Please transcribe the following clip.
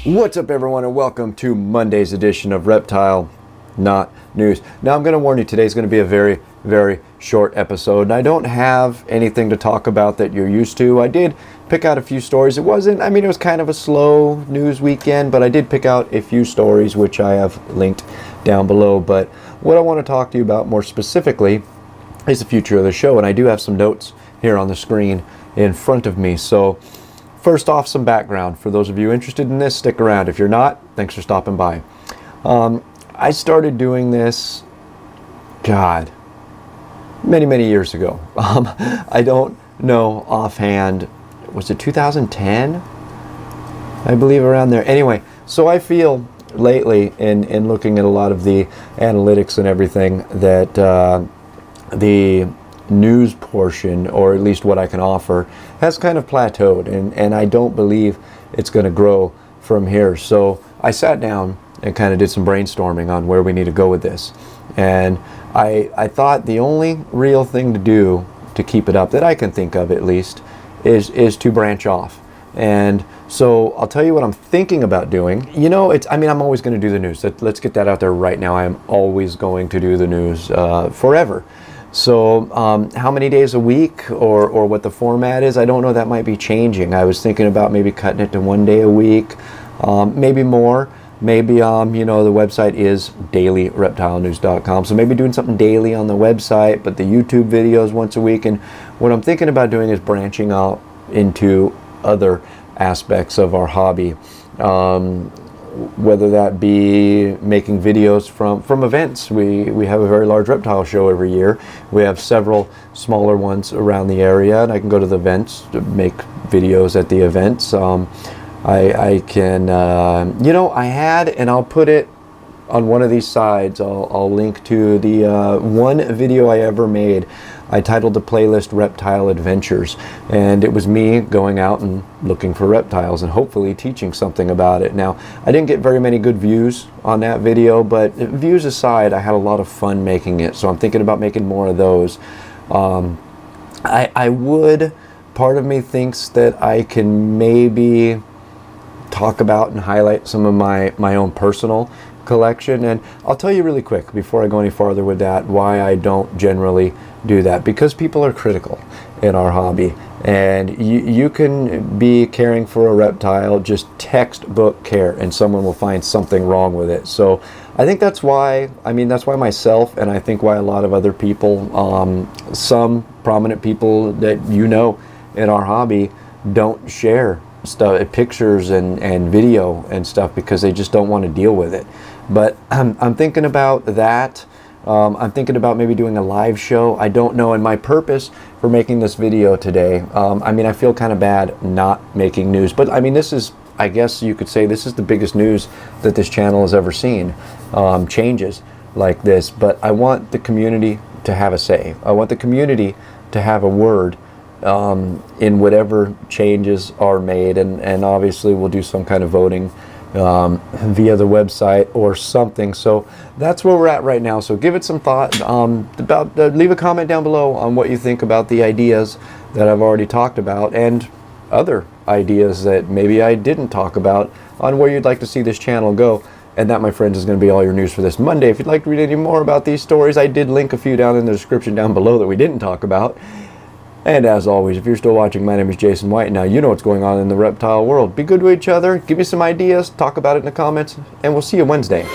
What's up, everyone, and welcome to Monday's edition of Reptile, Not News. Now, I'm going to warn you, today's going to be a very, very short episode, and I don't have anything to talk about that you're used to. I did pick out a few stories. It was kind of a slow news weekend, but I did pick out a few stories, which I have linked down below. But what I want to talk to you about more specifically is the future of the show, and I do have some notes here on the screen in front of me. So first off, some background. For those of you interested in this, stick around. If you're not, thanks for stopping by. I started doing this, many years ago. I don't know offhand, was it 2010? I believe around there. Anyway, so I feel lately in looking at a lot of the analytics and everything that the news portion, or at least what I can offer, has kind of plateaued, and I don't believe it's going to grow from here. So I sat down and kind of did some brainstorming on where we need to go with this, and I thought the only real thing to do to keep it up, that I can think of at least, is to branch off. And so I'll tell you what I'm thinking about doing. You know, I'm always going to do the news. Let's get that out there right now. I am always going to do the news forever. So how many days a week or what the format is, I don't know. That might be changing. I was thinking about maybe cutting it to 1 day a week, maybe more. Maybe, the website is dailyreptilenews.com. So maybe doing something daily on the website, but the YouTube videos once a week. And what I'm thinking about doing is branching out into other aspects of our hobby. Whether that be making videos from events. We have a very large reptile show every year. We have several smaller ones around the area, and I can go to the events to make videos at the events. I can, I had, and I'll put it on one of these sides, I'll link to the one video I ever made. I titled the playlist Reptile Adventures, and it was me going out and looking for reptiles and hopefully teaching something about it. Now, I didn't get very many good views on that video, but views aside, I had a lot of fun making it, so I'm thinking about making more of those. Part of me thinks that I can maybe talk about and highlight some of my own personal collection, and I'll tell you really quick before I go any farther with that why I don't generally do that. Because people are critical in our hobby, and you can be caring for a reptile, just textbook care, and someone will find something wrong with it. So I think that's why myself, and I think why a lot of other people, some prominent people that in our hobby, don't share stuff, pictures and video and stuff, because they just don't want to deal with it. But I'm thinking about that. I'm thinking about maybe doing a live show. I don't know. And my purpose for making this video today, I feel kind of bad not making news, but this is, I guess you could say, this is the biggest news that this channel has ever seen, changes like this. But I want the community to have a say. I want the community to have a word in whatever changes are made, and obviously we'll do some kind of voting via the website or something. So that's where we're at right now. So give it some thought. Leave a comment down below on what you think about the ideas that I've already talked about, and other ideas that maybe I didn't talk about, on where you'd like to see this channel go. And that, my friends, is going to be all your news for this Monday. If you'd like to read any more about these stories, I did link a few down in the description down below that we didn't talk about. And as always, if you're still watching, my name is Jason White. Now you know what's going on in the reptile world. Be good to each other. Give me some ideas. Talk about it in the comments. And we'll see you Wednesday.